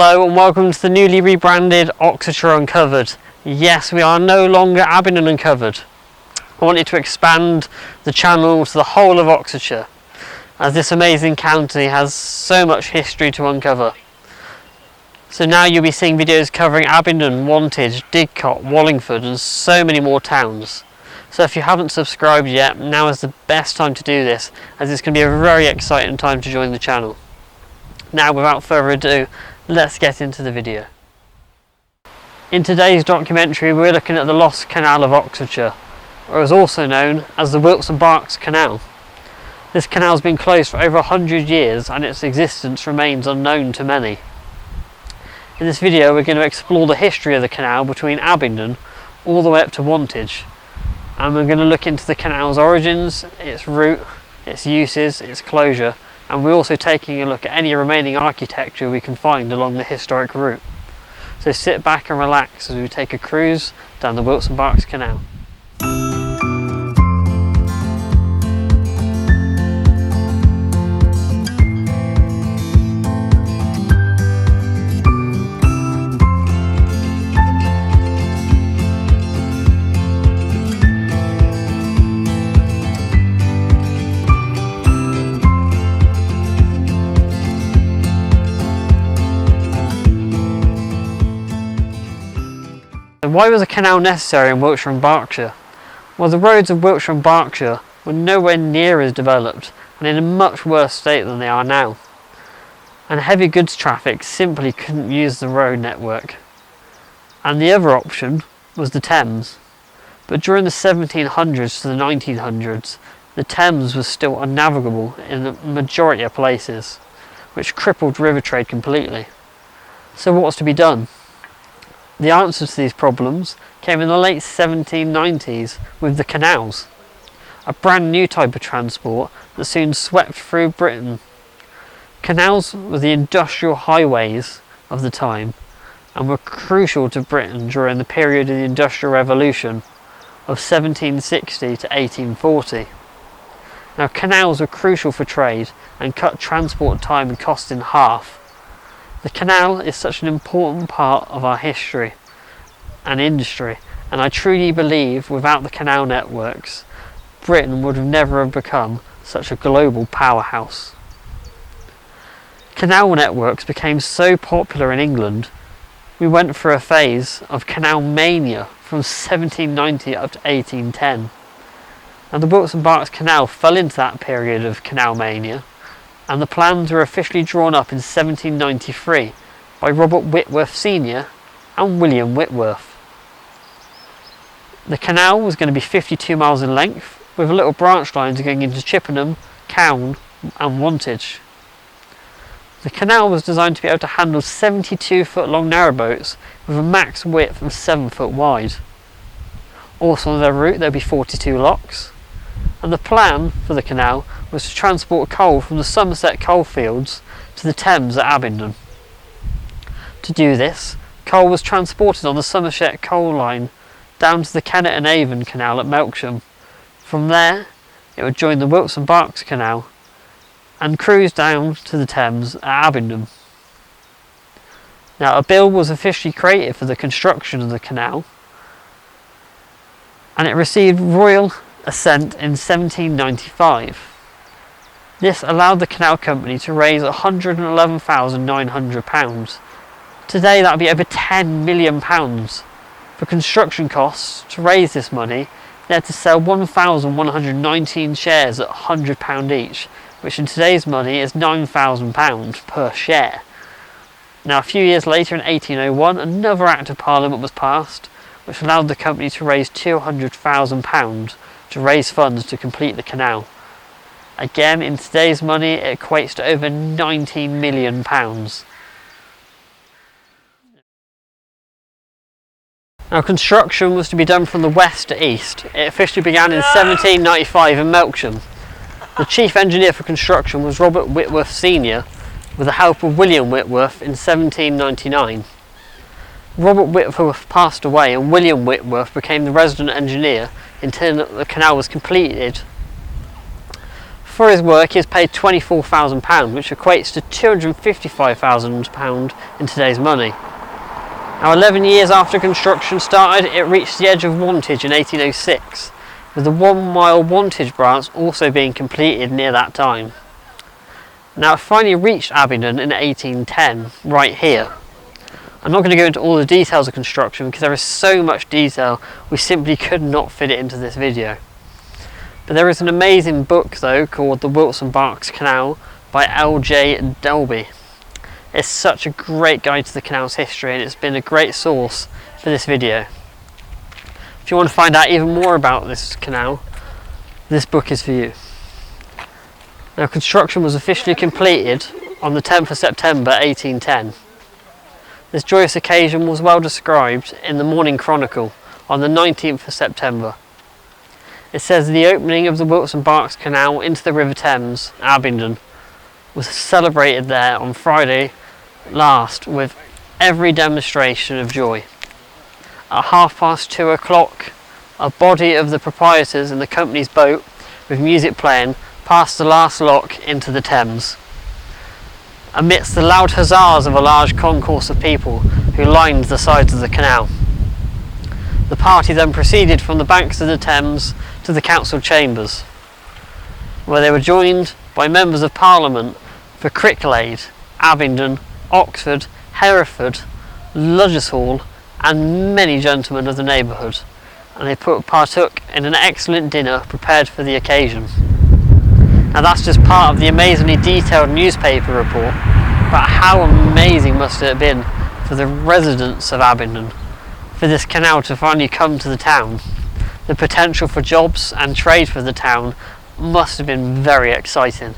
Hello and welcome to the newly rebranded Oxfordshire Uncovered. Yes, we are no longer Abingdon Uncovered. I wanted to expand the channel to the whole of Oxfordshire, as this amazing county has so much history to uncover. So now you'll be seeing videos covering Abingdon, Wantage, Didcot, Wallingford and so many more towns. So if you haven't subscribed yet, now is the best time to do this, as it's going to be a very exciting time to join the channel. Now without further ado, let's get into the video. In today's documentary we're looking at the lost Canal of Oxfordshire, or is also known as the Wilts and Berks Canal. This canal has been closed for over 100 years and its existence remains unknown to many. In this video we're going to explore the history of the canal between Abingdon all the way up to Wantage, and we're going to look into the canal's origins, its route, its uses, its closure, and we're also taking a look at any remaining architecture we can find along the historic route. So sit back and relax as we take a cruise down the Wilts and Berks Canal. Why was a canal necessary in Wiltshire and Berkshire? Well, the roads of Wiltshire and Berkshire were nowhere near as developed and in a much worse state than they are now. And heavy goods traffic simply couldn't use the road network. And the other option was the Thames. But during the 1700s to the 1900s, the Thames was still unnavigable in the majority of places, which crippled river trade completely. So what was to be done? The answer to these problems came in the late 1790s with the canals, a brand new type of transport that soon swept through Britain. Canals were the industrial highways of the time and were crucial to Britain during the period of the Industrial Revolution of 1760 to 1840. Now, canals were crucial for trade and cut transport time and cost in half. The canal is such an important part of our history and industry, and I truly believe without the canal networks, Britain would have never have become such a global powerhouse. Canal networks became so popular in England, we went through a phase of canal mania from 1790 up to 1810. Now the Wilts and Berks Canal fell into that period of canal mania, and the plans were officially drawn up in 1793 by Robert Whitworth Sr. and William Whitworth. The canal was going to be 52 miles in length, with little branch lines going into Chippenham, Canal and Wantage. The canal was designed to be able to handle 72-foot long narrowboats with a max width of 7 foot wide. Also on their route there would be 42 locks, and the plan for the canal was to transport coal from the Somerset coalfields to the Thames at Abingdon. To do this, coal was transported on the Somerset coal line down to the Kennet and Avon Canal at Melksham. From there, it would join the Wilts and Berks Canal and cruise down to the Thames at Abingdon. Now, a bill was officially created for the construction of the canal, and it received royal assent in 1795. This allowed the canal company to raise £111,900. Today that would be over £10 million. For construction costs, to raise this money, they had to sell 1,119 shares at £100 each, which in today's money is £9,000 per share. Now a few years later, in 1801, another Act of Parliament was passed, which allowed the company to raise £200,000 to raise funds to complete the canal. Again, in today's money, it equates to over £19 million. Now, construction was to be done from the west to east. It officially began in 1795 in Melksham. The chief engineer for construction was Robert Whitworth Sr. with the help of William Whitworth in 1799. Robert Whitworth passed away and William Whitworth became the resident engineer until the canal was completed For his work he was paid £24,000, which equates to £255,000 in today's money. Now 11 years after construction started, it reached the edge of wantage in 1806, with the 1 mile wantage branch also being completed near that time. Now it finally reached Abingdon in 1810, right here. I'm not going to go into all the details of construction because there is so much detail we simply could not fit it into this video. But there is an amazing book though called The Wilts and Berks Canal by L.J. Dalby. It's such a great guide to the canal's history, and it's been a great source for this video. If you want to find out even more about this canal, this book is for you. Now construction was officially completed on the 10th of September 1810. This joyous occasion was well described in the Morning Chronicle on the 19th of September. It says the opening of the Wilts and Berks Canal into the River Thames, Abingdon, was celebrated there on Friday last with every demonstration of joy. At 2:30 o'clock, a body of the proprietors in the company's boat with music playing passed the last lock into the Thames. Amidst the loud huzzas of a large concourse of people who lined the sides of the canal. The party then proceeded from the banks of the Thames to the council chambers, where they were joined by members of Parliament for Cricklade, Abingdon, Oxford, Hereford, Ludgers Hall, and many gentlemen of the neighbourhood, and they partook in an excellent dinner prepared for the occasion. Now that's just part of the amazingly detailed newspaper report about how amazing must it have been for the residents of Abingdon for this canal to finally come to the town. The potential for jobs and trade for the town must have been very exciting.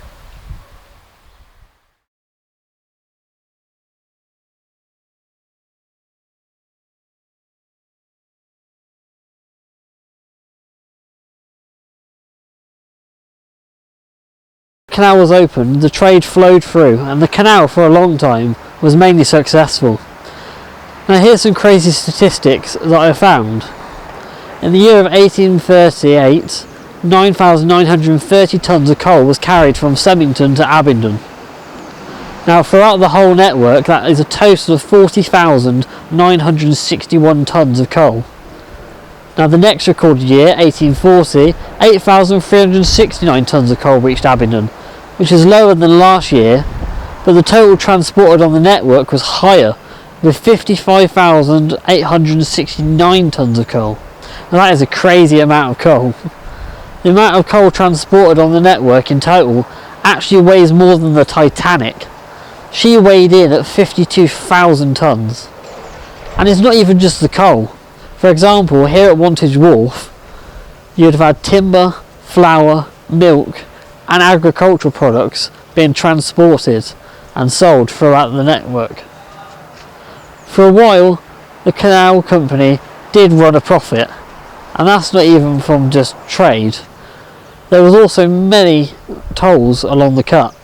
The canal was opened, the trade flowed through, and the canal for a long time was mainly successful. Now here's some crazy statistics that I found. In the year of 1838, 9,930 tonnes of coal was carried from Semmington to Abingdon. Now throughout the whole network that is a total of 40,961 tonnes of coal. Now the next recorded year, 1840, 8,369 tonnes of coal reached Abingdon, which is lower than last year, but the total transported on the network was higher, with 55,869 tonnes of coal. Now that is a crazy amount of coal. The amount of coal transported on the network in total actually weighs more than the Titanic. She weighed in at 52,000 tonnes. And it's not even just the coal. For example, here at Wantage Wharf, you'd have had timber, flour, milk and agricultural products being transported and sold throughout the network. For a while, the canal company did run a profit, and that's not even from just trade. There was also many tolls along the cut.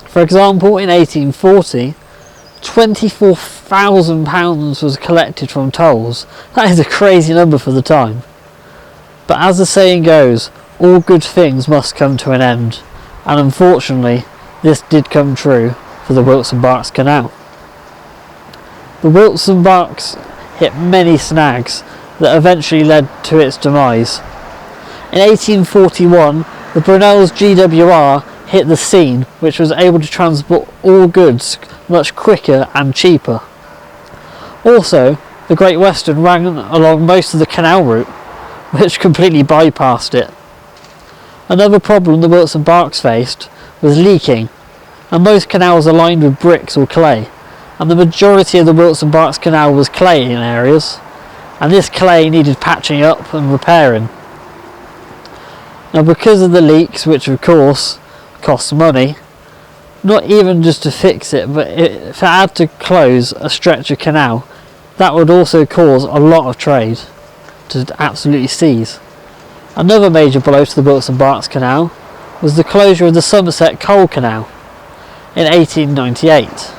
For example, in 1840, £24,000 was collected from tolls. That is a crazy number for the time. But as the saying goes, all good things must come to an end, and unfortunately this did come true for the Wilts and Berks Canal. The Wilts and Berks hit many snags that eventually led to its demise. In 1841, the Brunel's GWR hit the scene, which was able to transport all goods much quicker and cheaper. Also, the Great Western ran along most of the canal route, which completely bypassed it. Another problem the Wilts and Berks faced was leaking, and most canals are lined with bricks or clay, and the majority of the Wilts and Berks Canal was clay in areas, and this clay needed patching up and repairing. Now because of the leaks, which of course costs money, not even just to fix it, but if it had to close a stretch of canal, that would also cause a lot of trade to absolutely cease. Another major blow to the Wilts and Berks Canal was the closure of the Somerset Coal Canal in 1898.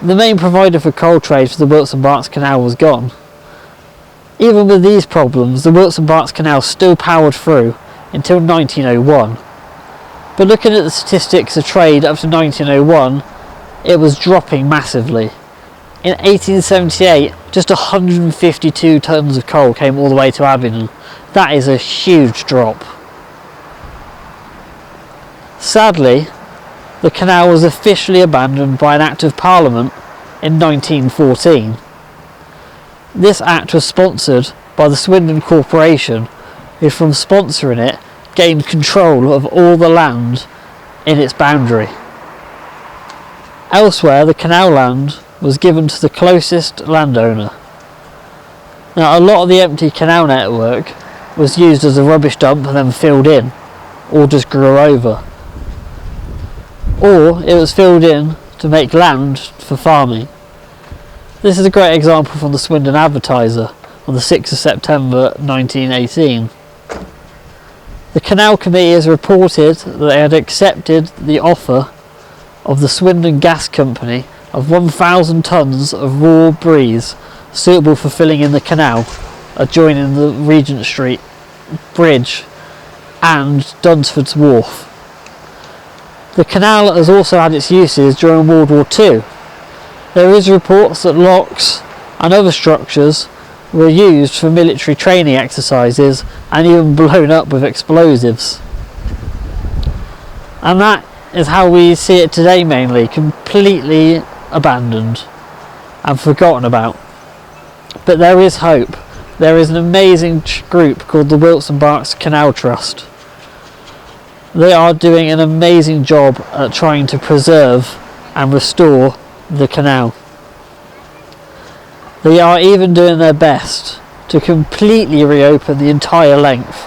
The main provider for coal trade for the Wilts and Berks Canal was gone. Even with these problems, the Wilts and Berks Canal still powered through until 1901. But looking at the statistics of trade up to 1901, it was dropping massively. In 1878, just 152 tonnes of coal came all the way to Abingdon. That is a huge drop. Sadly, the canal was officially abandoned by an Act of Parliament in 1914. This act was sponsored by the Swindon Corporation, who from sponsoring it gained control of all the land in its boundary. Elsewhere, the canal land was given to the closest landowner. Now, a lot of the empty canal network was used as a rubbish dump and then filled in, or just grew over. Or it was filled in to make land for farming. This is a great example from the Swindon Advertiser on the 6th of September 1918. The Canal Committee has reported that they had accepted the offer of the Swindon Gas Company of 1,000 tonnes of raw breeze suitable for filling in the canal adjoining the Regent Street Bridge and Dunsford's Wharf. The canal has also had its uses during World War II. There is reports that locks and other structures were used for military training exercises and even blown up with explosives. And that is how we see it today, mainly completely abandoned and forgotten about. But there is hope. There is an amazing group called the Wilts and Berks Canal Trust. They are doing an amazing job at trying to preserve and restore the canal. They are even doing their best to completely reopen the entire length,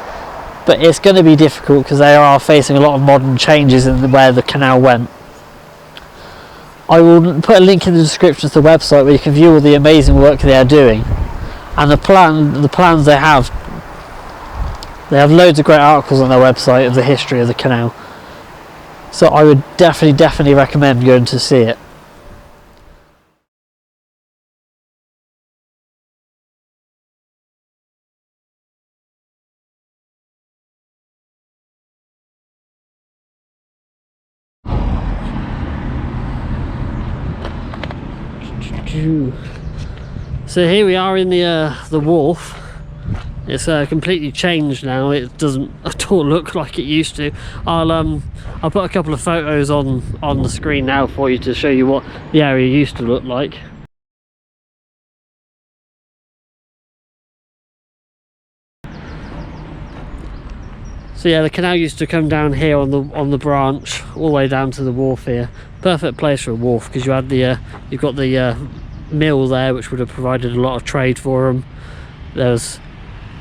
but it's going to be difficult because they are facing a lot of modern changes in where the canal went. I will put a link in the description to the website where you can view all the amazing work they are doing and the plans they have. They have loads of great articles on their website of the history of the canal, so I would definitely recommend going to see it. So here we are in the wharf. It's completely changed now. It doesn't at all look like it used to. I'll put a couple of photos on the screen now for you to show you what the area used to look like. So yeah, the canal used to come down here on the branch all the way down to the wharf here. Perfect place for a wharf because you had you've got the mill there, which would have provided a lot of trade for them. There's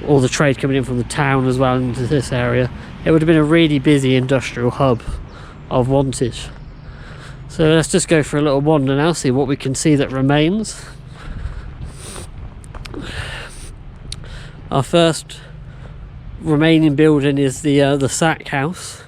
all the trade coming in from the town as well into this area. It would have been a really busy industrial hub of Wantage. So let's just go for a little wander now, see what we can see that remains. Our first remaining building is the sack house.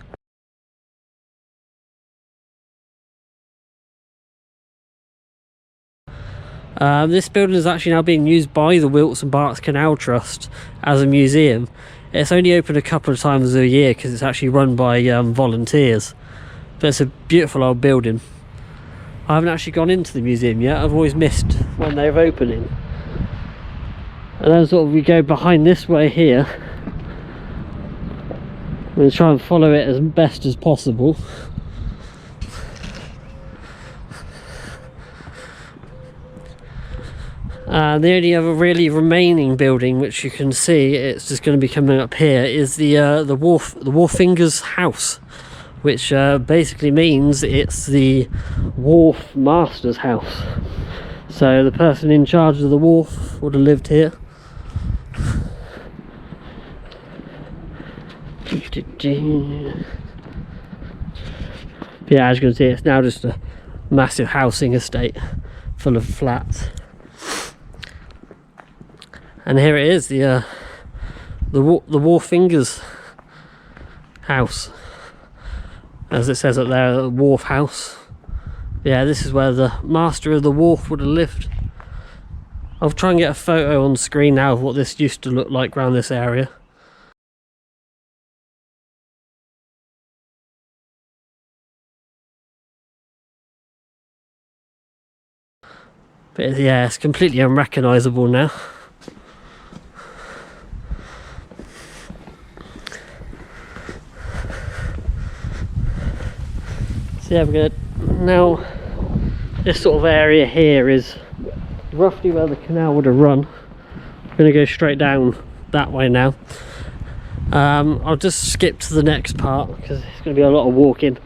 This building is actually now being used by the Wilts and Berks Canal Trust as a museum. It's only open a couple of times a year because it's actually run by volunteers, but it's a beautiful old building. I haven't actually gone into the museum yet. I've always missed when they're opening. And then sort of we go behind this way here. I'm going to try and follow it as best as possible. The only other really remaining building which you can see, it's just going to be coming up here, is the wharfinger's house, which basically means it's the wharf master's house. So the person in charge of the wharf would have lived here. Yeah, as you can see, it's now just a massive housing estate full of flats. And here it is, the wharfinger's house, as it says up there, the wharf house. Yeah, this is where the master of the wharf would have lived. I'll try and get a photo on screen now of what this used to look like around this area. But yeah, it's completely unrecognisable now. So yeah, we're gonna now, this sort of area here is roughly where the canal would have run. I'm gonna go straight down that way now. I'll just skip to the next part because it's going to be a lot of walking.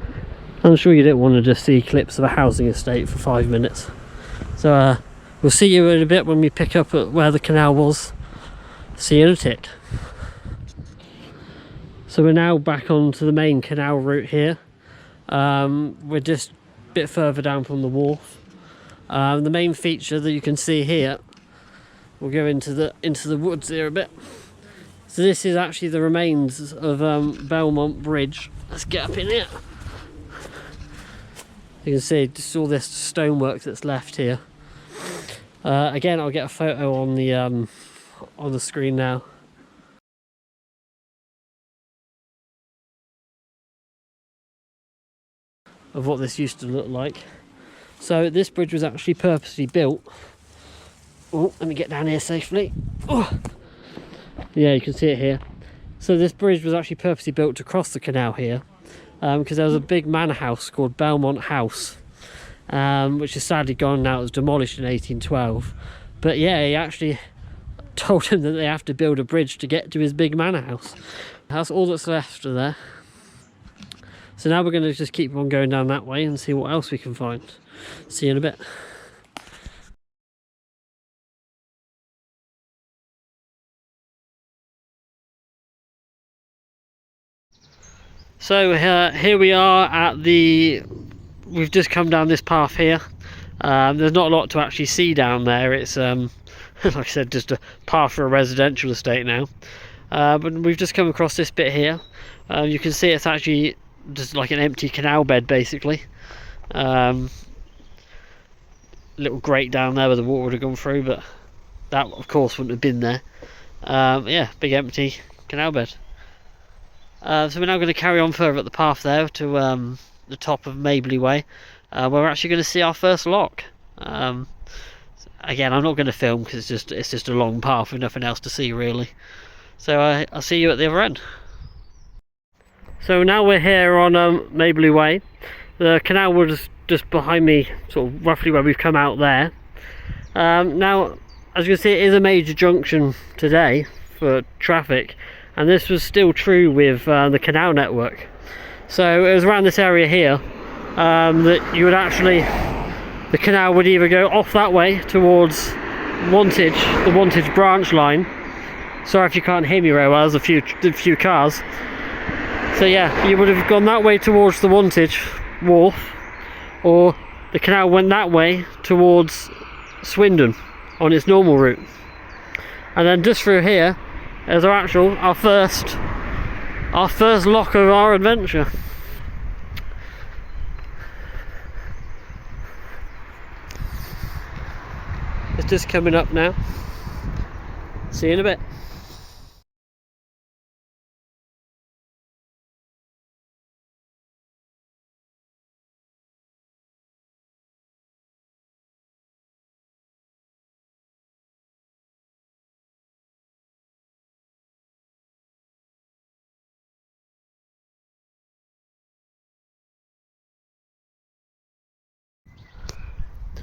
I'm sure you don't want to just see clips of a housing estate for 5 minutes. So we'll see you in a bit when we pick up at where the canal was. See you in a tick. So we're now back onto the main canal route here. We're just a bit further down from the wharf. The main feature that you can see here, we'll go into the woods here a bit. So this is actually the remains of Belmont Bridge. Let's get up in here. You can see just all this stonework that's left here. Again, I'll get a photo on the screen now. Of what this used to look like. So this bridge was actually purposely built. Oh, let me get down here safely. Oh. Yeah, you can see it here. So this bridge was actually purposely built to cross the canal here, because there was a big manor house called Belmont House, which is sadly gone now. It was demolished in 1812. But yeah, he actually told him that they have to build a bridge to get to his big manor house. That's all that's left of there. So now we're going to just keep on going down that way and see what else we can find. See you in a bit. So here we are at we've just come down this path here. There's not a lot to actually see down there. It's like I said, just a path for a residential estate now. But we've just come across this bit here. You can see it's actually just like an empty canal bed basically. Little grate down there where the water would have gone through, but that of course wouldn't have been there. Yeah, big empty canal bed. So we're now going to carry on further up the path there to the top of Mabley Way, where we're actually going to see our first lock. Again, I'm not going to film because it's just a long path with nothing else to see really. So I'll see you at the other end. So now we're here on Mabley Way. The canal was just behind me, sort of roughly where we've come out there. Now, as you can see, it is a major junction today for traffic. And this was still true with the canal network. So it was around this area here that you would actually, the canal would either go off that way towards Wantage, the Wantage branch line. Sorry if you can't hear me very well, there's a few cars. So yeah, you would have gone that way towards the Wantage wharf, or the canal went that way towards Swindon on its normal route. And then just through here is our first lock of our adventure. It's just coming up now. See you in a bit.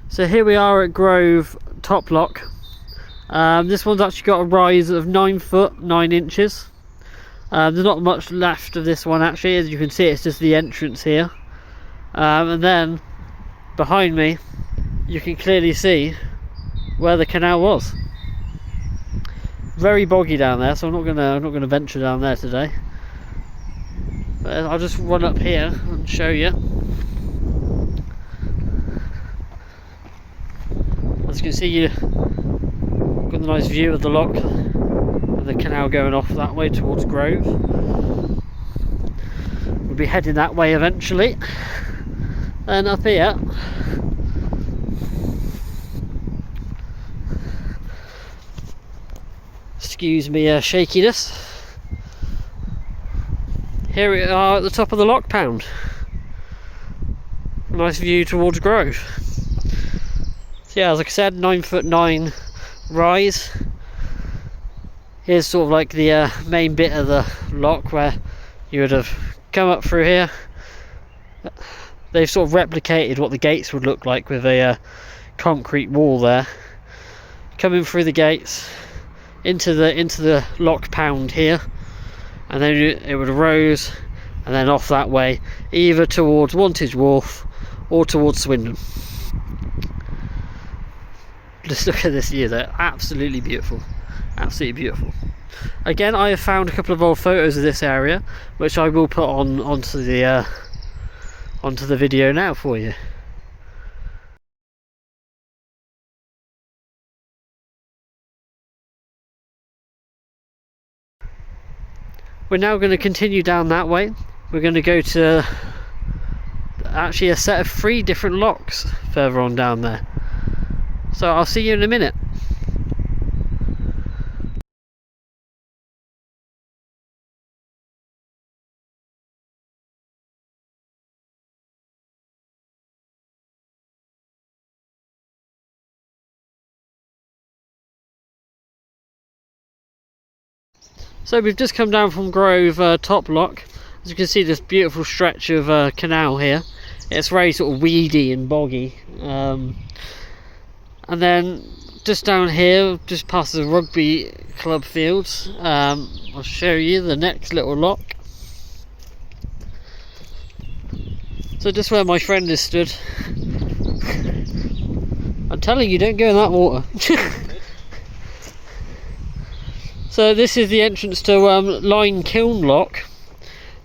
So here we are at Grove Top Lock. This one's actually got a rise of 9 foot 9 inches. There's not much left of this one actually. As you can see, it's just the entrance here, and then behind me you can clearly see where the canal was. Very boggy down there, so I'm not gonna venture down there today. But I'll just run up here and show you. As you can see, you've got a nice view of the lock and the canal going off that way towards Grove. We'll be heading that way eventually. And up here, excuse me shakiness, here we are at the top of the lock pound. Nice view towards Grove. So yeah, as like I said, 9'9" rise. Here's sort of like the main bit of the lock where you would have come up through here. They've sort of replicated what the gates would look like with a concrete wall there. Coming through the gates into the lock pound here, and then it would have rose and then off that way, either towards Wantage Wharf or towards Swindon. Just look at this view there, absolutely beautiful, absolutely beautiful. Again, I have found a couple of old photos of this area, which I will put onto the video now for you. We're now going to continue down that way. We're going to go to actually a set of 3 different locks further on down there. So I'll see you in a minute. So we've just come down from Grove top lock. As you can see, this beautiful stretch of canal here. It's very sort of weedy and boggy. And then just down here, just past the rugby club fields, I'll show you the next little lock. So just where my friend is stood. I'm telling you, don't go in that water. So this is the entrance to Line Kiln Lock.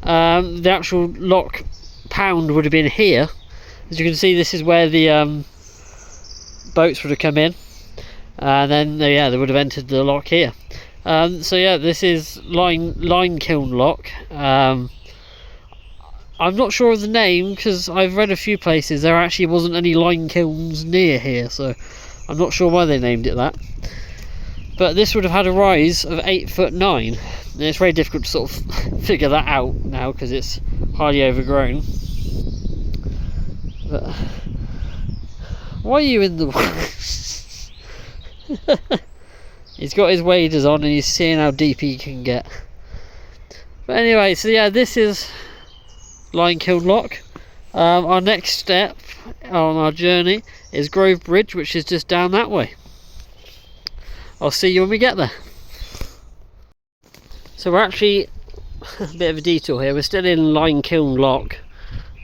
The actual lock pound would have been here. As you can see, this is where the boats would have come in, and then yeah, they would have entered the lock here. So yeah, this is Line Kiln Lock. I'm not sure of the name because I've read a few places there actually wasn't any lime kilns near here, so I'm not sure why they named it that. But this would have had a rise of 8'9", and it's very difficult to sort of figure that out now because it's hardly overgrown. But why are you in the he's got his waders on and he's seeing how deep he can get. But anyway, so yeah, this is Line Kiln Lock. Our next step on our journey is Grove Bridge, which is just down that way. I'll see you when we get there. So we're actually a bit of a detour here. We're still in Line Kiln Lock.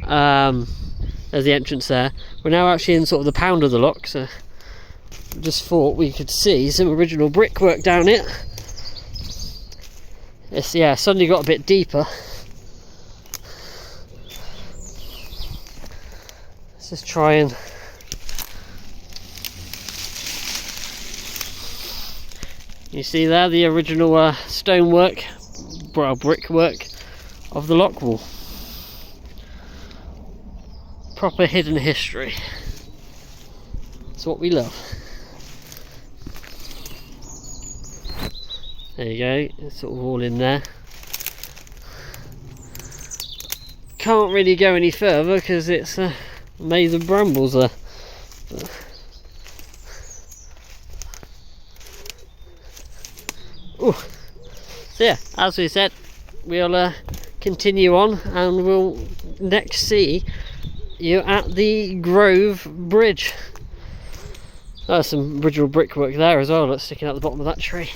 There's the entrance there. We're now actually in sort of the pound of the lock, so I just thought we could see some original brickwork down it. It's, yeah, suddenly got a bit deeper. Let's just try and you see there the original stonework, well, brickwork of the lock wall. Proper hidden history. That's what we love. There you go, it's sort of all in there. Can't really go any further because it's a maze of brambles there. Ooh. So yeah, as we said, we'll continue on and we'll next see you at the Grove Bridge. There's some original brickwork there as well, that's sticking out the bottom of that tree.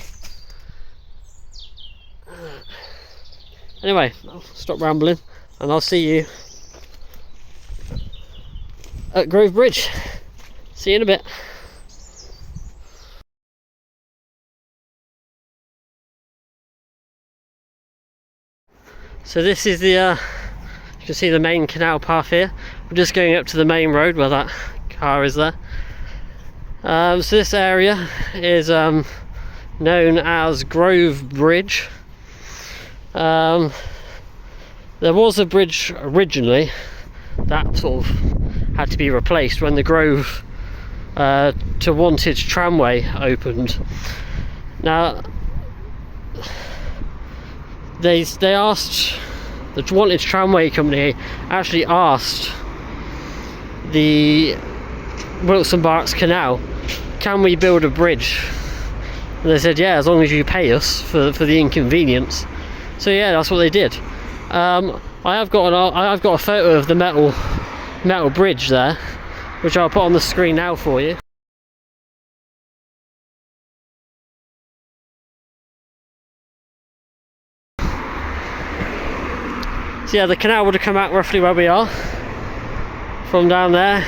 Anyway, I'll stop rambling and I'll see you at Grove Bridge. See you in a bit. So this is the, you can see the main canal path here. We're just going up to the main road where that car is there. So this area is known as Grove Bridge. There was a bridge originally that sort of had to be replaced when the Grove to Wantage tramway opened. Now they asked, the Wantage tramway company actually asked the Wilts and Berks Canal, can we build a bridge? And they said, yeah, as long as you pay us for the inconvenience. So yeah, that's what they did. I've got a photo of the metal bridge there, which I'll put on the screen now for you. So yeah, the canal would have come out roughly where we are, from down there,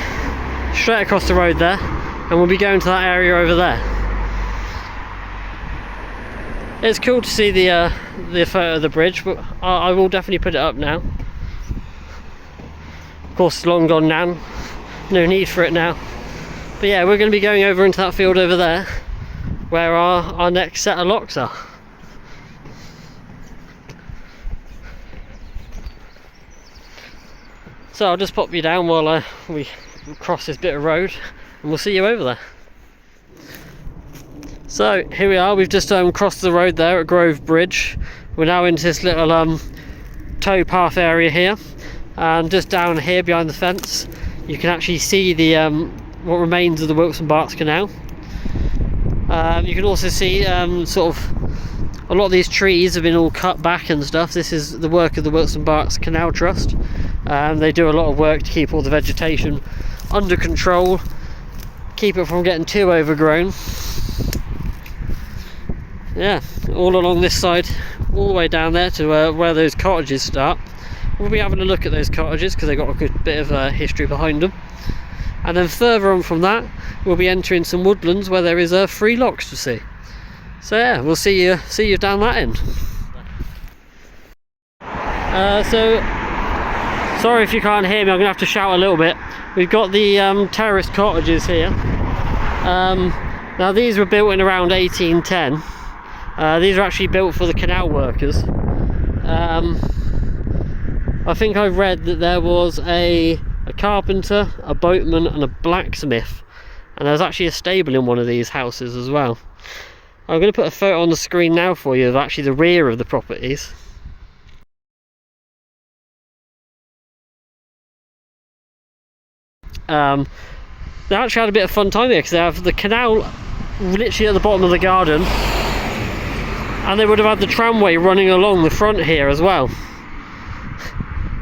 straight across the road there, and we'll be going to that area over there. It's cool to see the photo of the bridge, but I will definitely put it up now. Of course, it's long gone now, no need for it now. But yeah, we're going to be going over into that field over there, where our next set of locks are. So I'll just pop you down while we cross this bit of road, and we'll see you over there. So here we are, we've just crossed the road there at Grove Bridge. We're now into this little towpath area here, and just down here behind the fence you can actually see the what remains of the Wilts and Berks Canal. You can also see sort of a lot of these trees have been all cut back and stuff. This is the work of the Wilts and Berks Canal Trust. They do a lot of work to keep all the vegetation under control, keep it from getting too overgrown. Yeah, all along this side, all the way down there to where those cottages start. We'll be having a look at those cottages because they've got a good bit of history behind them. And then further on from that, we'll be entering some woodlands where there is 3 locks to see. So yeah, we'll see you down that end. So sorry if you can't hear me, I'm gonna have to shout a little bit. We've got the terraced cottages here. Now these were built in around 1810. These are actually built for the canal workers. I think I read that there was a carpenter, a boatman and a blacksmith, and there's actually a stable in one of these houses as well. I'm going to put a photo on the screen now for you of actually the rear of the properties. They actually had a bit of fun time here because they have the canal literally at the bottom of the garden, and they would have had the tramway running along the front here as well.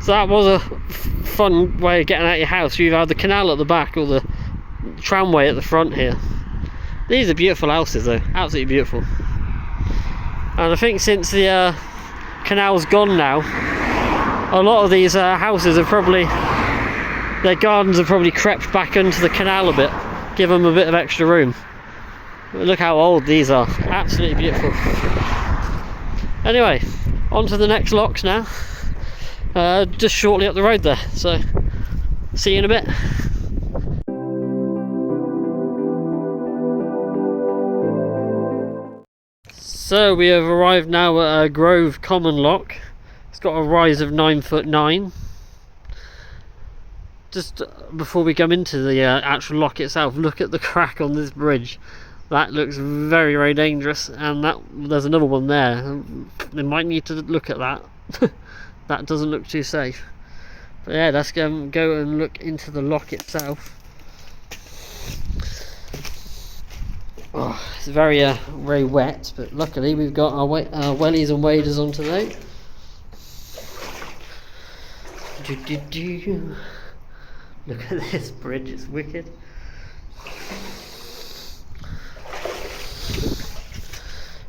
So that was a fun way of getting out of your house. You had the canal at the back or the tramway at the front here. These are beautiful houses though, absolutely beautiful. And I think since the canal's gone now, a lot of these houses have probably, their gardens have probably crept back into the canal a bit, give them a bit of extra room. But look how old these are, absolutely beautiful. Anyway, on to the next locks now, just shortly up the road there, so see you in a bit. So we have arrived now at Grove Common Lock. It's got a rise of 9'9". Just before we come into the actual lock itself, look at the crack on this bridge. That looks very, very dangerous, and there's another one there. They might need to look at that. That doesn't look too safe. But yeah, let's go and look into the lock itself. Oh, it's very very wet, but luckily we've got our wellies and waders on today. Look at this bridge, it's wicked.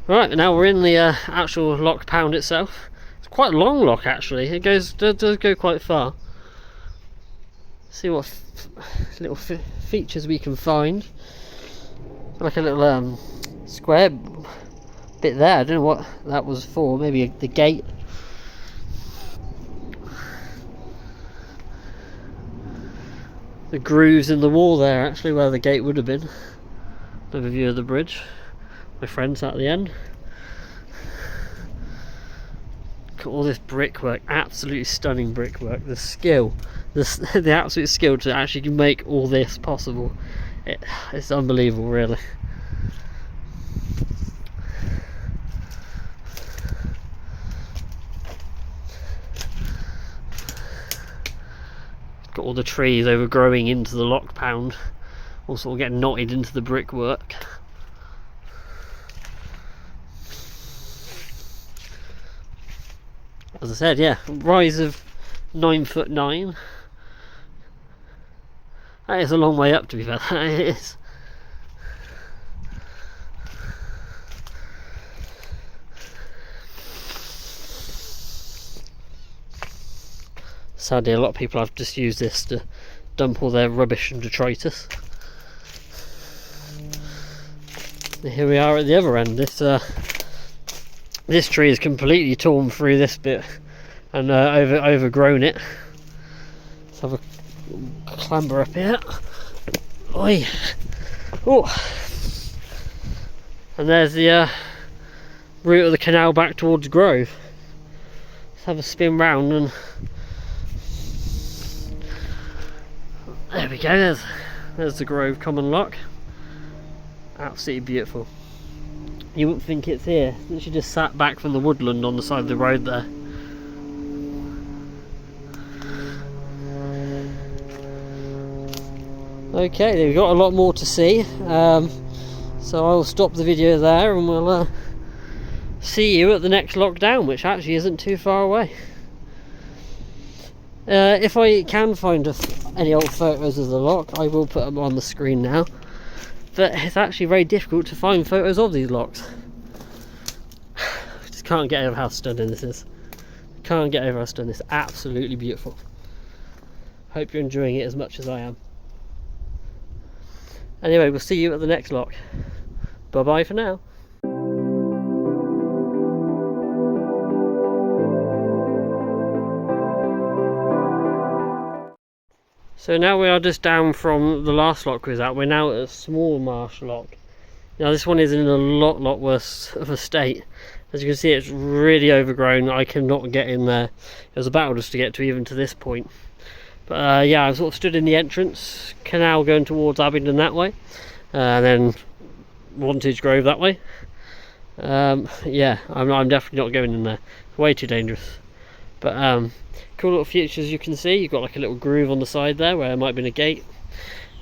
Right, now we're in the actual lock pound itself. It's quite a long lock actually. It does go quite far. See what little features we can find. Like a little square bit there. I don't know what that was for. Maybe the gate. The grooves in the wall there, actually, where the gate would have been. Another view of the bridge. My friend's at the end. Look at all this brickwork, absolutely stunning brickwork. The skill, the absolute skill to actually make all this possible. It's unbelievable, really. Got all the trees overgrowing into the lock pound, all sort of get knotted into the brickwork. As I said, yeah, rise of 9'9". That is a long way up, to be fair. That is. Sadly, a lot of people have just used this to dump all their rubbish and detritus. And here we are at the other end. This tree is completely torn through this bit and overgrown it. Let's have a clamber up here. Oi! Oh! And there's the route of the canal back towards Grove. Let's have a spin round and there we go. There's the Grove Common Lock. Absolutely beautiful. You wouldn't think it's here. She just sat back from the woodland on the side of the road there. Okay, we've got a lot more to see. So I'll stop the video there and we'll see you at the next lockdown, which actually isn't too far away. If I can find any old photos of the lock, I will put them on the screen now. But it's actually very difficult to find photos of these locks. Just can't get over how stunning this is. Can't get over how stunning this is. Absolutely beautiful. Hope you're enjoying it as much as I am. Anyway, we'll see you at the next lock. Bye bye for now. So now we are just down from the last lock we was at. We're now at a small marsh lock. Now this one is in a lot worse of a state. As you can see, it's really overgrown. I cannot get in there. It was a battle just to get to even to this point. But yeah, I sort of stood in the entrance, canal going towards Abingdon that way, and then Wantage Grove that way. Yeah, I'm definitely not going in there. It's way too dangerous. But cool little features you can see. You've got like a little groove on the side there where there might have been a gate.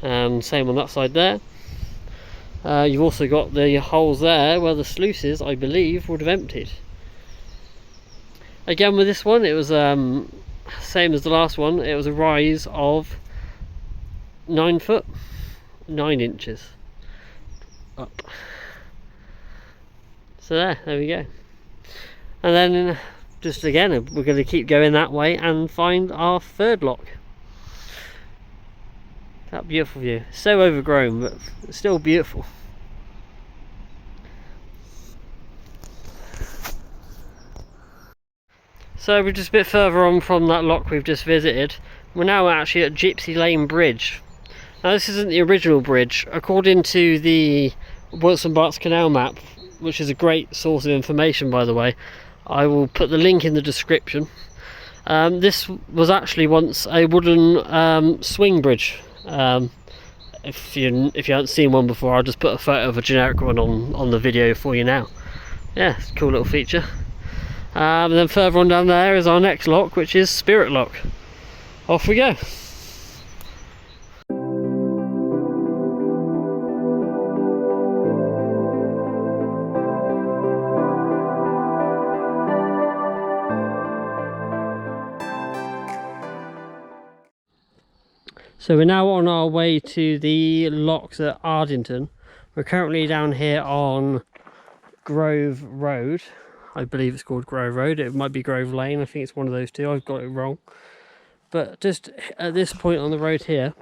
Same on that side there. You've also got the holes there where the sluices, I believe, would have emptied. Again with this one, it was same as the last one. It was a rise of 9 foot, 9 inches up. So there we go. And then just again, we're going to keep going that way and find our third lock. That beautiful view. So overgrown, but still beautiful. So we're just a bit further on from that lock we've just visited. We're now actually at Gypsy Lane Bridge. Now this isn't the original bridge. According to the Wilts and Berks Canal map, which is a great source of information by the way, I will put the link in the description. This was actually once a wooden swing bridge. If you haven't seen one before, I'll just put a photo of a generic one on the video for you now. Yeah, it's a cool little feature. And then further on down there is our next lock, which is Spirit Lock. Off we go. So we're now on our way to the locks at Ardington. We're currently down here on Grove Road. I believe it's called Grove Road. It might be Grove Lane. I think it's one of those two. I've got it wrong. But just at this point on the road here,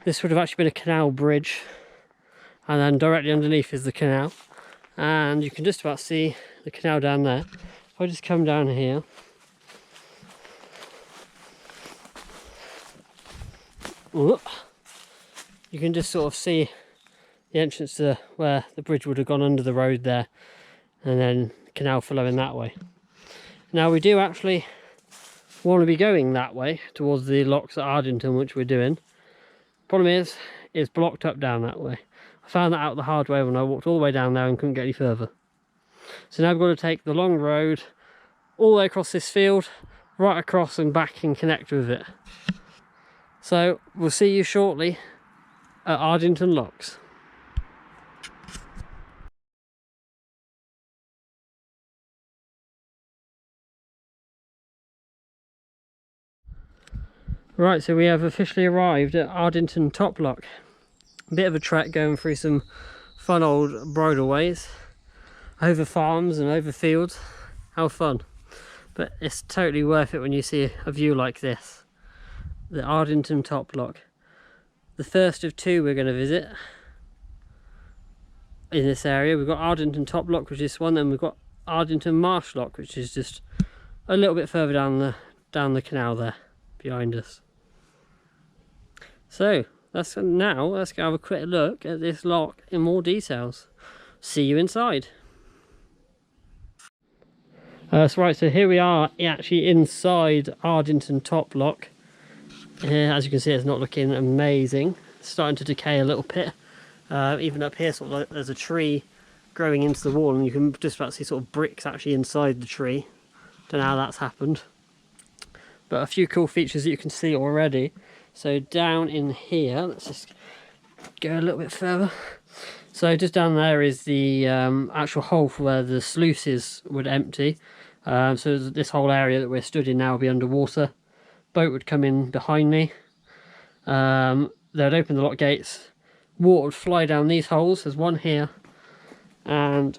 this would have actually been a canal bridge. And then directly underneath is the canal. And you can just about see the canal down there. If I just come down here, you can just sort of see the entrance to where the bridge would have gone under the road there, and then the canal flowing that way. Now we do actually want to be going that way towards the locks at Ardington, which we're doing. Problem is, it's blocked up down that way. I found that out the hard way when I walked all the way down there and couldn't get any further. So now we've got to take the long road all the way across this field, right across and back and connect with it. So we'll see you shortly at Ardington Locks. Right, so we have officially arrived at Ardington Top Lock. A bit of a trek going through some fun old bridleways, over farms and over fields. How fun. But it's totally worth it when you see a view like this. The Ardington Top Lock. The first of two we're going to visit in this area. We've got Ardington Top Lock, which is this one, and we've got Ardington Marsh Lock, which is just a little bit further down the canal there behind us. So let's go have a quick look at this lock in more details. See you inside. So here we are actually inside Ardington Top Lock. As you can see, it's not looking amazing. It's starting to decay a little bit. Even up here, sort of like there's a tree growing into the wall, and you can just about see sort of bricks actually inside the tree. Don't know how that's happened, but a few cool features that you can see already. So down in here, let's just go a little bit further. So just down there is the actual hole for where the sluices would empty. So this whole area that we're stood in now will be underwater. Boat would come in behind me. They'd open the lock gates. Water would fly down these holes. There's one here. And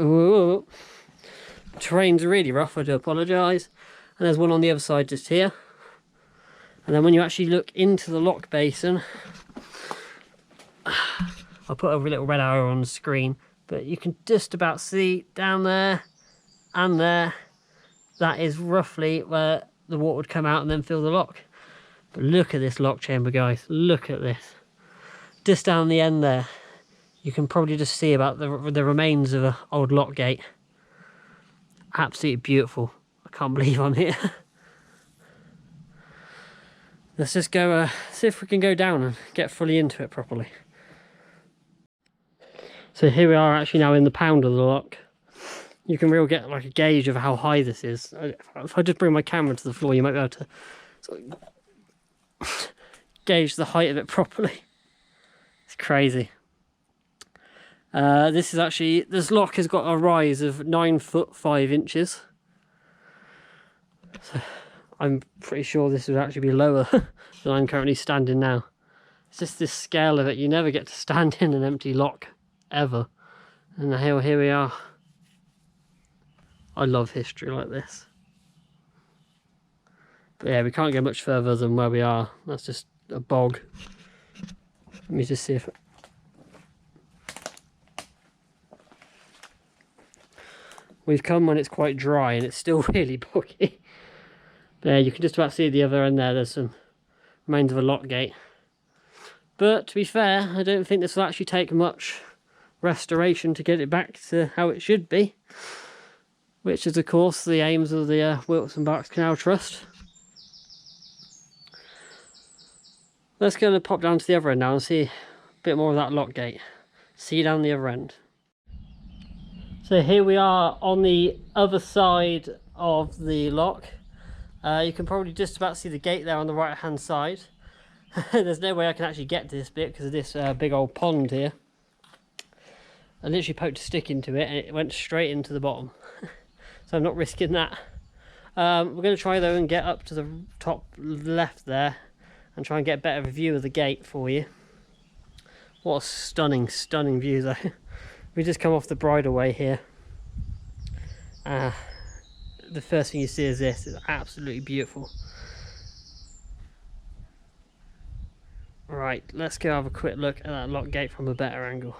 ooh, terrain's really rough, I do apologise. And there's one on the other side just here. And then when you actually look into the lock basin, I'll put a little red arrow on the screen, but you can just about see down there and there, that is roughly where the water would come out and then fill the lock. But look at this lock chamber, guys. Look at this. Just down the end there, you can probably just see about the remains of an old lock gate. Absolutely beautiful. I can't believe I'm here. Let's just go see if we can go down and get fully into it properly. So here we are actually now in the pound of the lock. You can really get like a gauge of how high this is. If I just bring my camera to the floor, you might be able to sort of gauge the height of it properly. It's crazy. This lock has got a rise of 9 foot 5 inches. So I'm pretty sure this would actually be lower than I'm currently standing now. It's just this scale of it. You never get to stand in an empty lock, ever. And here we are. I love history like this. But yeah, we can't go much further than where we are. That's just a bog. Let me just see if... We've come when it's quite dry and it's still really boggy. There, you can just about see the other end there. There's some remains of a lock gate. But to be fair, I don't think this will actually take much restoration to get it back to how it should be, which is of course the aims of the Wilts and Berks Canal Trust. Let's go and pop down to the other end now and see a bit more of that lock gate. See you down the other end. So here we are on the other side of the lock. You can probably just about see the gate there on the right hand side. There's no way I can actually get to this bit because of this big old pond here. I literally poked a stick into it and it went straight into the bottom. So I'm not risking that. We're going to try though and get up to the top left there and try and get a better view of the gate for you. What a stunning, stunning view though. We just come off the bridleway here. The first thing you see is this. It's absolutely beautiful. Right, let's go have a quick look at that lock gate from a better angle.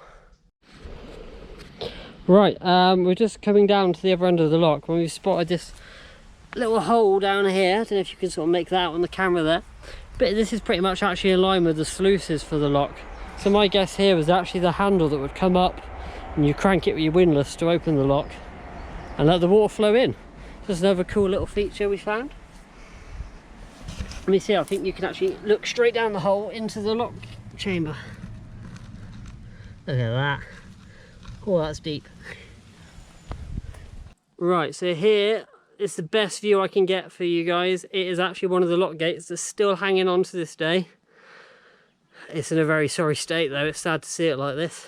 Right, we're just coming down to the other end of the lock when we've spotted this little hole down here. I don't know if you can sort of make that out on the camera there, but this is pretty much actually in line with the sluices for the lock. So my guess here is actually the handle that would come up and you crank it with your windlass to open the lock and let the water flow in. Just another cool little feature we found. Let me see, I think you can actually look straight down the hole into the lock chamber. Look at that. Oh, that's deep. Right, so here is the best view I can get for you guys. It is actually one of the lock gates that's still hanging on to this day. It's in a very sorry state though. It's sad to see it like this.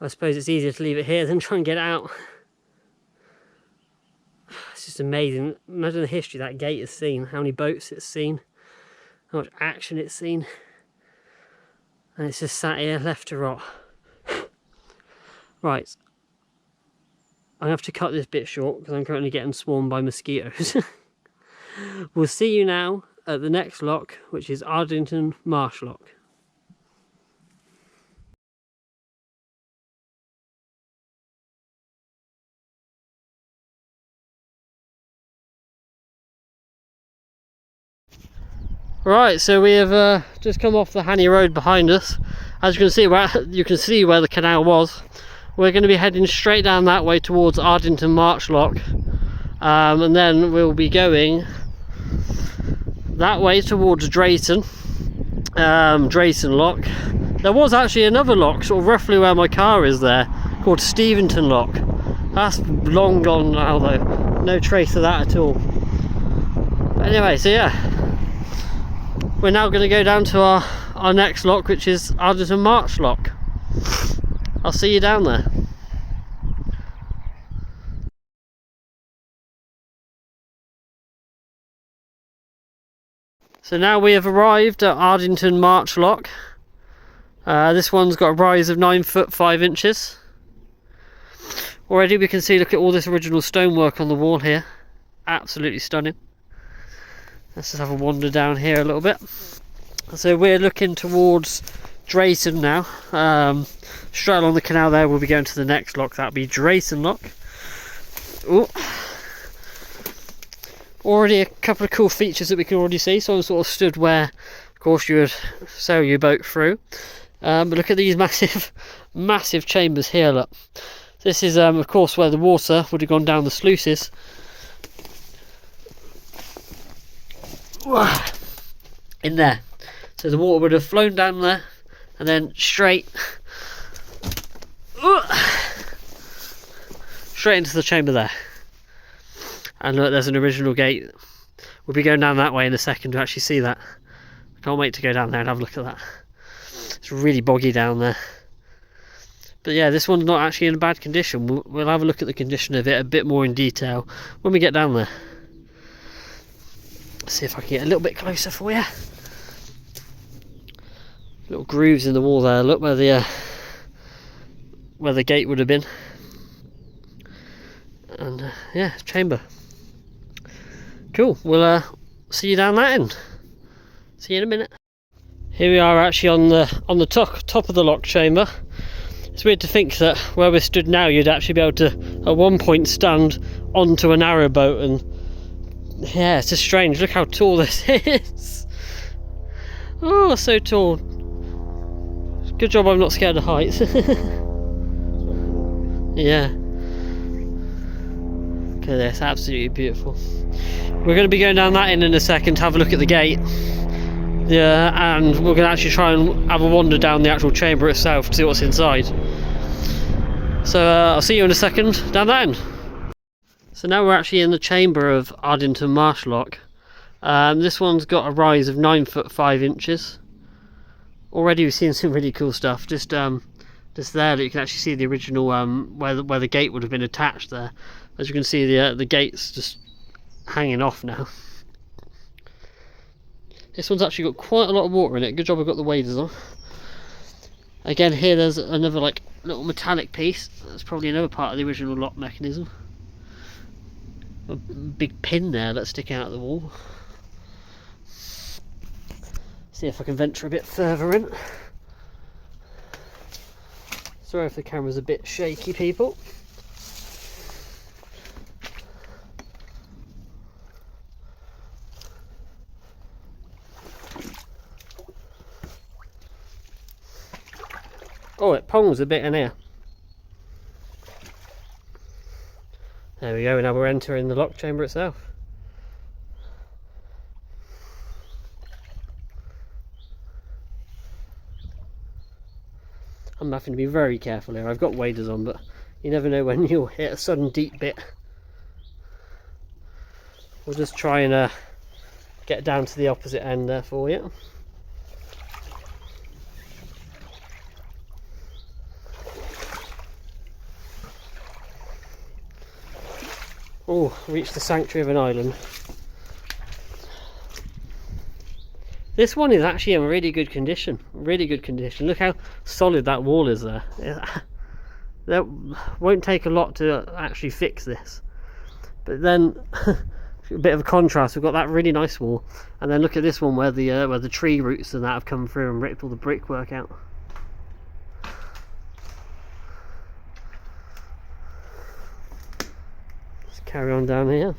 I suppose it's easier to leave it here than try and get it out. It's just amazing. Imagine the history that gate has seen, how many boats it's seen, how much action it's seen. And it's just sat here left to rot. Right. I'm going to have to cut this bit short because I'm currently getting swarmed by mosquitoes. We'll see you now at the next lock, which is Ardington Marsh Lock. Right, so we have just come off the Hanny Road behind us. As you can see where the canal was. We're going to be heading straight down that way towards Ardington Marsh Lock, and then we'll be going that way towards Drayton, Drayton Lock. There was actually another lock, sort of roughly where my car is there, called Steventon Lock. That's long gone now though, no trace of that at all. But anyway, so yeah. We're now going to go down to our next lock, which is Ardington Marsh Lock. I'll see you down there. So now we have arrived at Ardington Marsh Lock. This one's got a rise of 9 foot 5 inches. Already we can see, look at all this original stonework on the wall here. Absolutely stunning. Let's just have a wander down here a little bit. So we're looking towards Drayton now. Straight along the canal there, we'll be going to the next lock. That'll be Drayton Lock. Ooh. Already a couple of cool features that we can already see. So I'm sort of stood where, of course, you would sail your boat through. But look at these massive chambers here. Look, this is of course where the water would have gone down the sluices. In there, so the water would have flown down there and then straight into the chamber there. And look, there's an original gate. We'll be going down that way in a second to actually see that. I can't wait to go down there and have a look at that. It's really boggy down there, but yeah, this one's not actually in a bad condition. We'll have a look at the condition of it a bit more in detail when we get down there. See if I can get a little bit closer for you. Little grooves in the wall there. Look where the gate would have been. And yeah, chamber. Cool. We'll see you down that end. See you in a minute. Here we are, actually on the top of the lock chamber. It's weird to think that where we're stood now, you'd actually be able to at one point stand onto a narrow boat and. Yeah, it's just strange. Look how tall this is. Oh, so tall. Good job I'm not scared of heights. Yeah. Look at this, absolutely beautiful. We're going to be going down that end in a second to have a look at the gate. Yeah, and we're going to actually try and have a wander down the actual chamber itself to see what's inside. So I'll see you in a second down that end. So now we're actually in the chamber of Ardington Marsh Lock. This one's got a rise of 9 foot 5 inches. Already we've seen some really cool stuff. Just there, you can actually see the original where the gate would have been attached there. As you can see, the gate's just hanging off now. This one's actually got quite a lot of water in it. Good job I've got the waders on. Again, here there's another like little metallic piece. That's probably another part of the original lock mechanism. A big pin there that's sticking out of the wall. See if I can venture a bit further in. Sorry if the camera's a bit shaky, people. Oh, it pongs a bit in here. There we go, now we're entering the lock chamber itself. I'm having to be very careful here. I've got waders on, but you never know when you'll hit a sudden deep bit. We'll just try and get down to the opposite end there for you. Oh, reached the sanctuary of an island. This one is actually in really good condition. Really good condition. Look how solid that wall is there. That won't take a lot to actually fix this. But then, a bit of a contrast. We've got that really nice wall, and then look at this one where the tree roots and that have come through and ripped all the brickwork out. Let's carry on down here.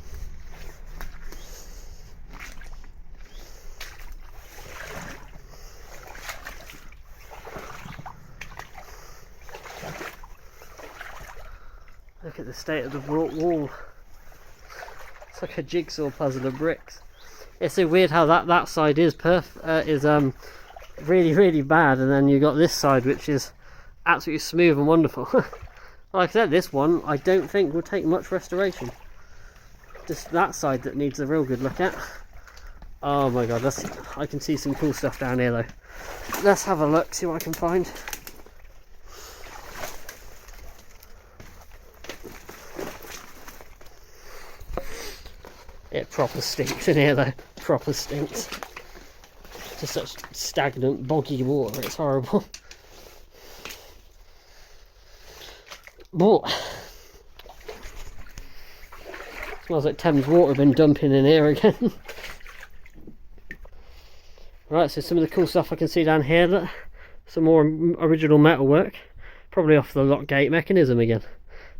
Look at the state of the wall. It's like a jigsaw puzzle of bricks. It's so weird how that side is really, really bad, and then you got this side which is absolutely smooth and wonderful. Like I said, this one I don't think will take much restoration. Just that side that needs a real good look at. Oh my god, I can see some cool stuff down here though. Let's have a look, see what I can find. It proper stinks in here though, proper stinks. Just such stagnant, boggy water, it's horrible. Oh. Smells like Thames water been dumping in here again. Right, so some of the cool stuff I can see down here, look. Some more original metalwork. Probably off the lock gate mechanism again.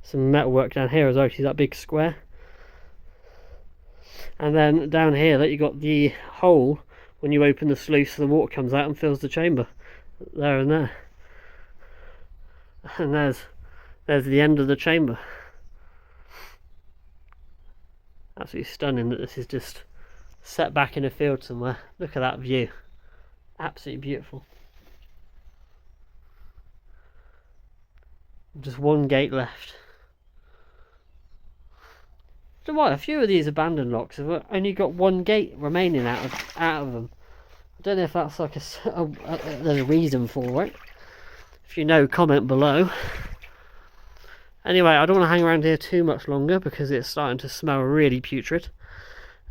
Some metalwork down here as well, see that big square. And then down here, that you got the hole when you open the sluice, the water comes out and fills the chamber. There and there. And there's the end of the chamber. Absolutely stunning that this is just set back in a field somewhere. Look at that view. Absolutely beautiful. Just one gate left. So what, a few of these abandoned locks have only got one gate remaining out of them. I don't know if that's like there's a reason for it. If you know, comment below. Anyway, I don't want to hang around here too much longer because it's starting to smell really putrid.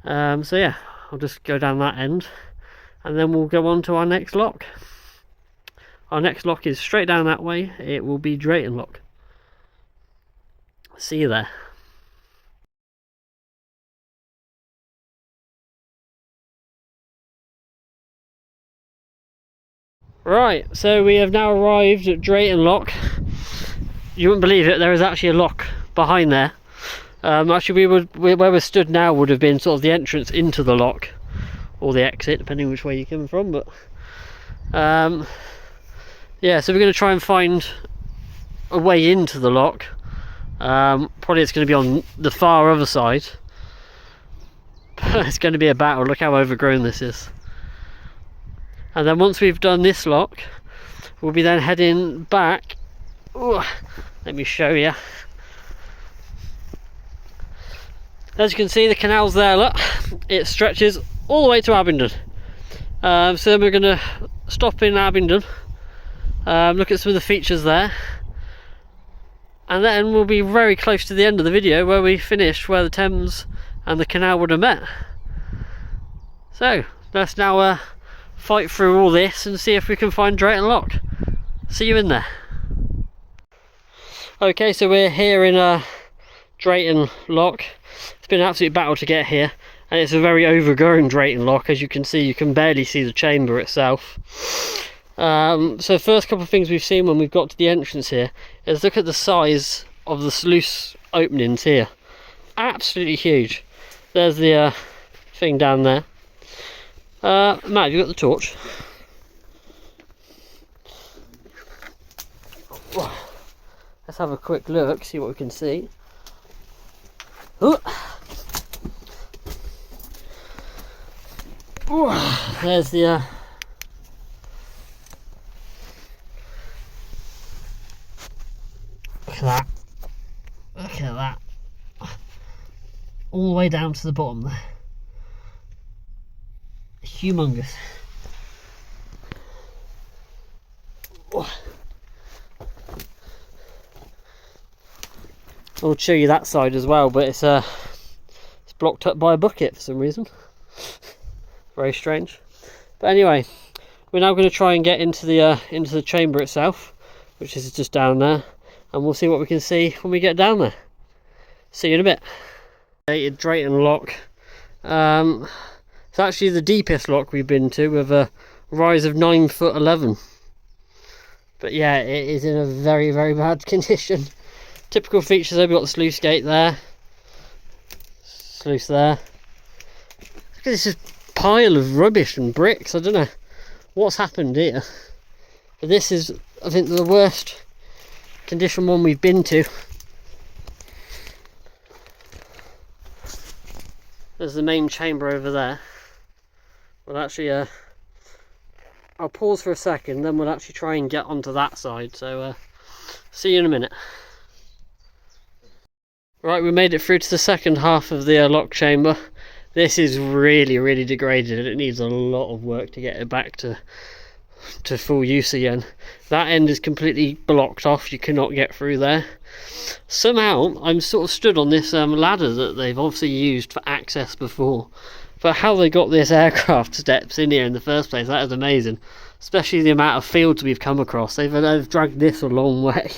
So yeah, I'll just go down that end and then we'll go on to our next lock. Our next lock is straight down that way. It will be Drayton Lock. See you there. Right, so we have now arrived at Drayton Lock. You wouldn't believe it, there is actually a lock behind there. Actually, where we're stood now would have been sort of the entrance into the lock, or the exit, depending which way you're coming from. But yeah, so we're going to try and find a way into the lock. Probably it's going to be on the far other side. It's going to be a battle. Look how overgrown this is. And then once we've done this lock, we'll be then heading back. Ooh, let me show you. As you can see, the canal's there, look. It stretches all the way to Abingdon. So then we're going to stop in Abingdon, look at some of the features there, and then we'll be very close to the end of the video where we finish where the Thames and the canal would have met. So let's now fight through all this and see if we can find Drayton Lock. See you in there. Okay, so we're here in Drayton Lock. It's been an absolute battle to get here, and it's a very overgrown Drayton Lock. As you can see, you can barely see the chamber itself. So first couple of things we've seen when we've got to the entrance here is look at the size of the sluice openings here. Absolutely huge. There's the thing down there. Matt, you got the torch? Let's have a quick look, see what we can see. Ooh. Ooh. There's the look at that. Look at that. All the way down to the bottom there. Humongous. I'll show you that side as well, but it's blocked up by a bucket for some reason. Very strange. But anyway, we're now going to try and get into the chamber itself, which is just down there, and we'll see what we can see when we get down there. See you in a bit. Drayton lock. It's actually the deepest lock we've been to, with a rise of 9'11". But yeah, it is in a very, very bad condition. Typical features though, we've got the sluice gate there. Sluice there. Look at this pile of rubbish and bricks. I don't know what's happened here. But this is, I think, the worst condition one we've been to. There's the main chamber over there. We'll actually, I'll pause for a second, then we'll actually try and get onto that side. So, see you in a minute. Right, we made it through to the second half of the lock chamber. This is really, really degraded. It needs a lot of work to get it back to full use again. That end is completely blocked off. You cannot get through there. Somehow I'm sort of stood on this ladder that they've obviously used for access before, but how they got this aircraft steps in here in the first place, that is amazing. Especially the amount of fields we've come across. They've dragged this a long way,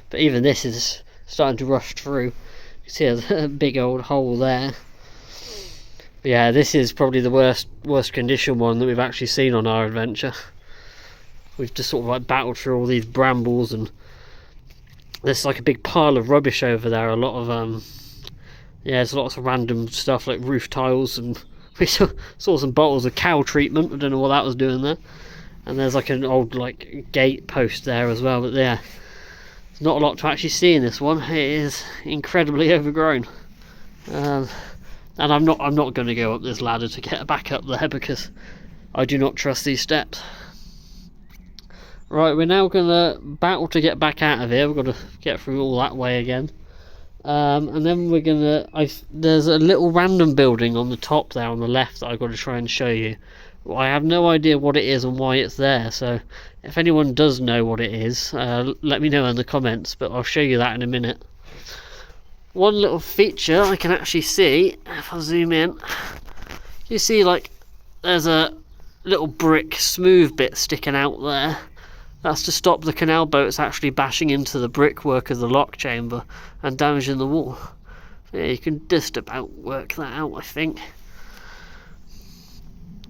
but even this is starting to rush through. You see a big old hole there. But yeah, this is probably the worst condition one that we've actually seen on our adventure. We've just sort of like battled through all these brambles, and there's like a big pile of rubbish over there. A lot of yeah, there's lots of random stuff like roof tiles, and we saw some bottles of cow treatment. I don't know what that was doing there. And there's like an old like gate post there as well. But yeah, there's not a lot to actually see in this one. It is incredibly overgrown. And I'm not going to go up this ladder to get back up there, because I do not trust these steps. Right, we're now going to battle to get back out of here. We've got to get through all that way again. And then we're going to... There's a little random building on the top there on the left that I've got to try and show you. Well, I have no idea what it is and why it's there, so if anyone does know what it is, let me know in the comments, but I'll show you that in a minute. One little feature I can actually see, if I zoom in, you see like there's a little brick smooth bit sticking out there. That's to stop the canal boats actually bashing into the brickwork of the lock chamber and damaging the wall. Yeah, you can just about work that out, I think.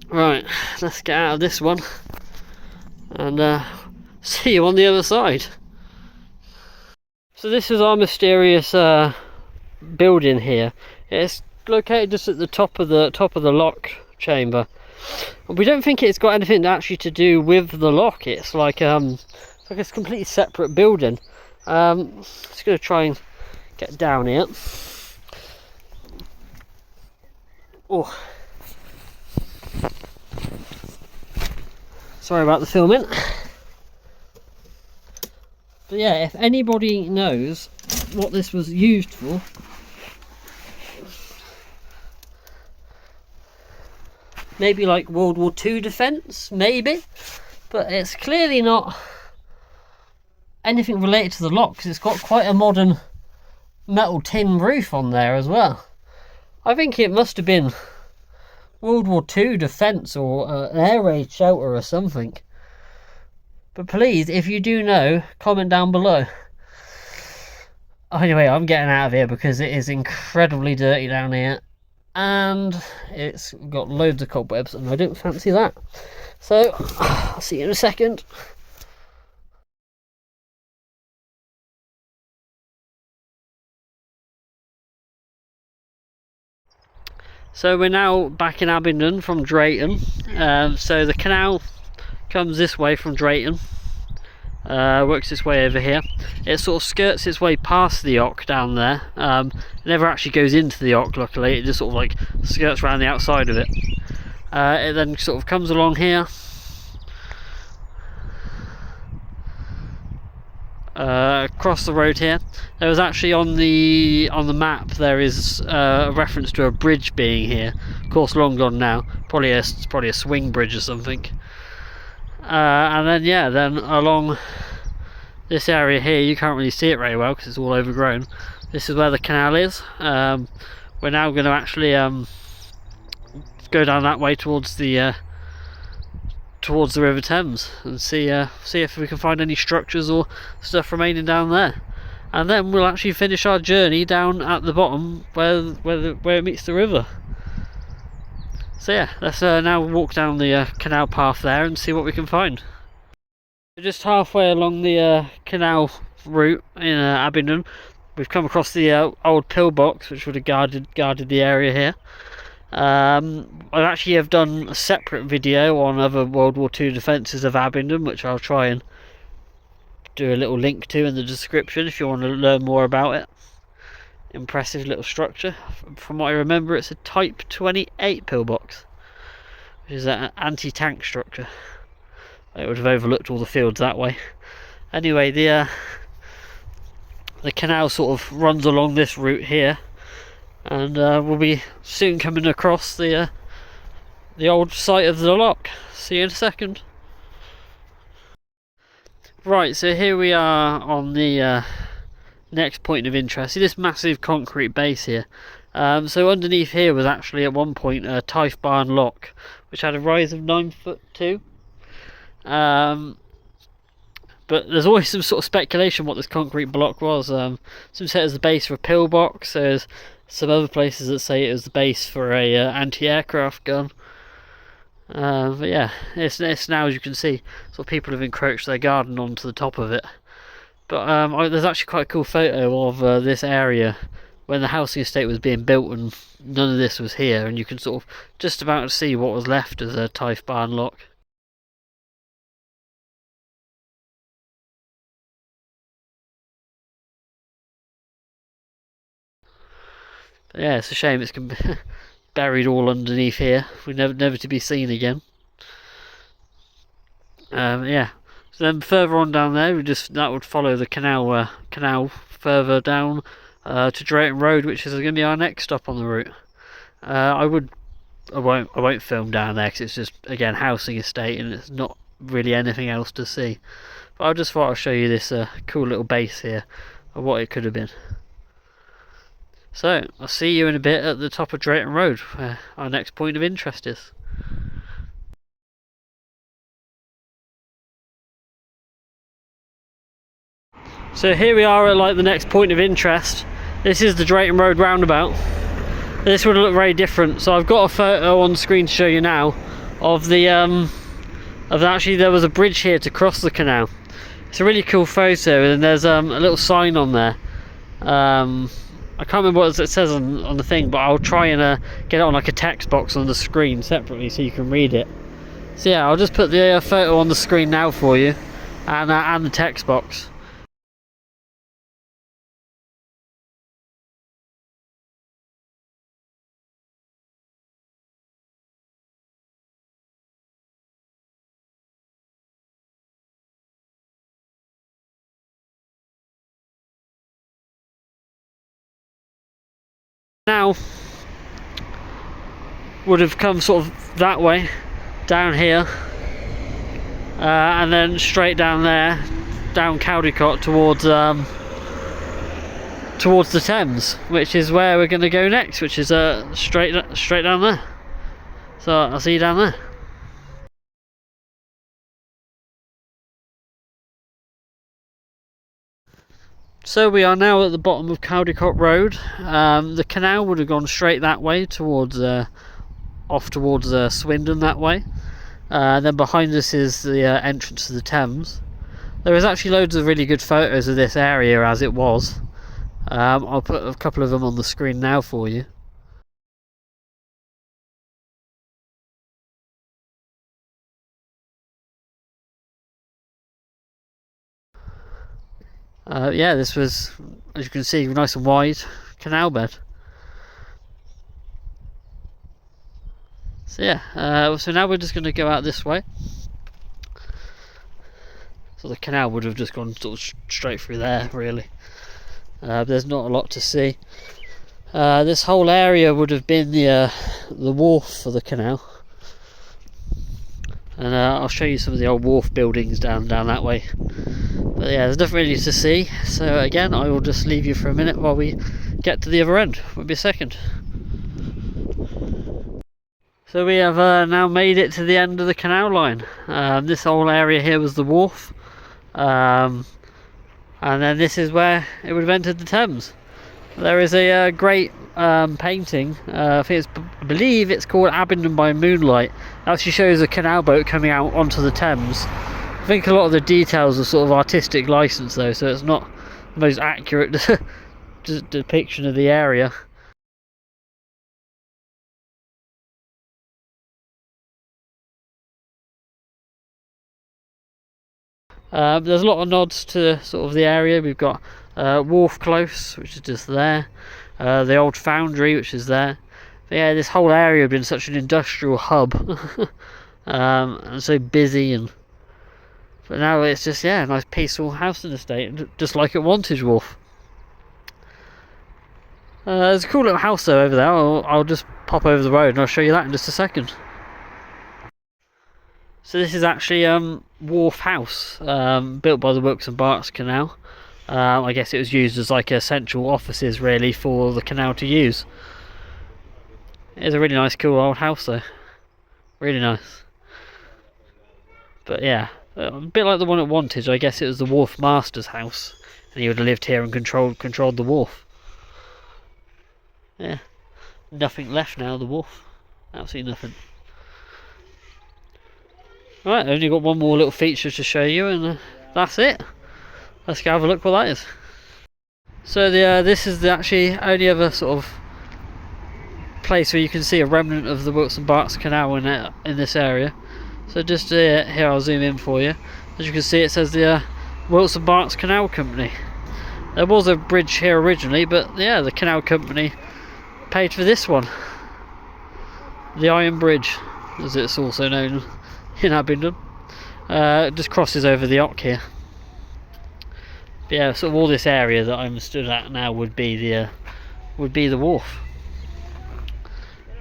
Right, let's get out of this one and see you on the other side. So this is our mysterious building here. It's located just at the top of the lock chamber. We don't think it's got anything actually to do with the lock. It's like a completely separate building. Just going to try and get down here. Oh, sorry about the filming. But yeah, if anybody knows what this was used for, maybe like World War II defence, maybe, but it's clearly not anything related to the lock, because it's got quite a modern metal tin roof on there as well. I think it must have been World War II defence or an air raid shelter or something. But please, if you do know, comment down below. Anyway, I'm getting out of here because it is incredibly dirty down here. And it's got loads of cobwebs and I don't fancy that. So, I'll see you in a second. So we're now back in Abingdon from Drayton. So the canal comes this way from Drayton, works its way over here. It sort of skirts its way past the Ock down there. It never actually goes into the Ock, luckily. It just sort of like skirts around the outside of it. It then sort of comes along here, across the road here. There was actually on the map there is a reference to a bridge being here. Of course, long gone now. Probably a swing bridge or something. And then yeah, then along this area here, you can't really see it very well because it's all overgrown. This is where the canal is. We're we're now going to actually go down that way towards the River Thames and see if we can find any structures or stuff remaining down there, and then we'll actually finish our journey down at the bottom where it meets the river. So yeah, let's now walk down the canal path there and see what we can find. We're just halfway along the canal route in Abingdon. We've come across the old pillbox which would have guarded the area here. I actually have done a separate video on other World War II defences of Abingdon, which I'll try and do a little link to in the description if you want to learn more about it. Impressive little structure. From what I remember, it's a Type 28 pillbox, which is an anti-tank structure. It would have overlooked all the fields that way. Anyway, the canal sort of runs along this route here, and we'll be soon coming across the old site of the lock. See you in a second. Right, so here we are on the next point of interest. See this massive concrete base here. So underneath here was actually at one point a Type barn lock, which had a rise of 9'2". But there's always some sort of speculation what this concrete block was. Some say it was the base for a pillbox. There's some other places that say it was the base for a anti-aircraft gun. But yeah, it's now, as you can see, sort of people have encroached their garden onto the top of it. But there's actually quite a cool photo of this area when the housing estate was being built and none of this was here, and you can sort of just about see what was left as a Type barn lock. Yeah, it's a shame it's buried all underneath here. We're never to be seen again. Yeah. So then further on down there, that would follow the canal further down to Drayton Road, which is going to be our next stop on the route. I won't film down there because it's just, again, housing estate and it's not really anything else to see. But I just thought I'd show you this cool little base here of what it could have been. So, I'll see you in a bit at the top of Drayton Road, where our next point of interest is. So here we are at the next point of interest. This is the Drayton Road roundabout. This would look very different. So I've got a photo on the screen to show you now of actually there was a bridge here to cross the canal. It's a really cool photo, and there's a little sign on there. I can't remember what it says on the thing, but I'll try and get it on like a text box on the screen separately so you can read it. So yeah, I'll just put the photo on the screen now for you, and the text box. Now would have come sort of that way down here, and then straight down there, down Caldicot towards the Thames, which is where we're going to go next, which is straight down there. So I'll see you down there. So we are now at the bottom of Caldicot Road. The canal would have gone straight that way towards off towards Swindon that way. Then behind us is the entrance to the Thames. There is actually loads of really good photos of this area as it was. I'll put a couple of them on the screen now for you. Yeah, this was, as you can see, nice and wide canal bed. So yeah, so now we're just going to go out this way. So the canal would have just gone sort of straight through there, really. There's not a lot to see. This whole area would have been the wharf for the canal. And I'll show you some of the old wharf buildings down that way. But yeah, there's nothing really to see. So again, I will just leave you for a minute while we get to the other end. Won't be a second. So we have now made it to the end of the canal line. This whole area here was the wharf, and then this is where it would have entered the Thames. There is a great painting. I believe it's called Abingdon by Moonlight. It actually shows a canal boat coming out onto the Thames. I think a lot of the details are sort of artistic license though, so it's not the most accurate depiction of the area. There's a lot of nods to sort of the area. We've got Wharf Close, which is just there, the old foundry, which is there. But yeah, this whole area had been such an industrial hub, and so busy, but now it's just, yeah, a nice peaceful housing estate, just like at Wantage Wharf. There's a cool little house though over there. I'll just pop over the road and I'll show you that in just a second. So this is actually Wharf House, built by the Wilts and Berks Canal. I guess it was used as like essential offices really for the canal to use. It's a really nice cool old house though, really nice. But yeah, a bit like the one at Wantage. I guess it was the wharf master's house and he would have lived here and controlled the wharf. Yeah, nothing left now, the wharf, absolutely nothing. Right, only got one more little feature to show you and that's it. Let's go have a look what that is. So this is the actually only other sort of place where you can see a remnant of the Wilts and Berks Canal in this area. So just here I'll zoom in for you. As you can see, it says the Wilts and Berks Canal Company. There was a bridge here originally, but yeah, the canal company paid for this one. The Iron Bridge, as it's also known in Abingdon. It just crosses over the Ock here. But yeah, sort of all this area that I'm stood at now would be the wharf.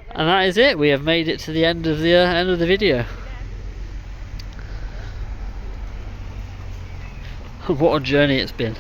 And that is it. We have made it to the end of the video. What a journey it's been.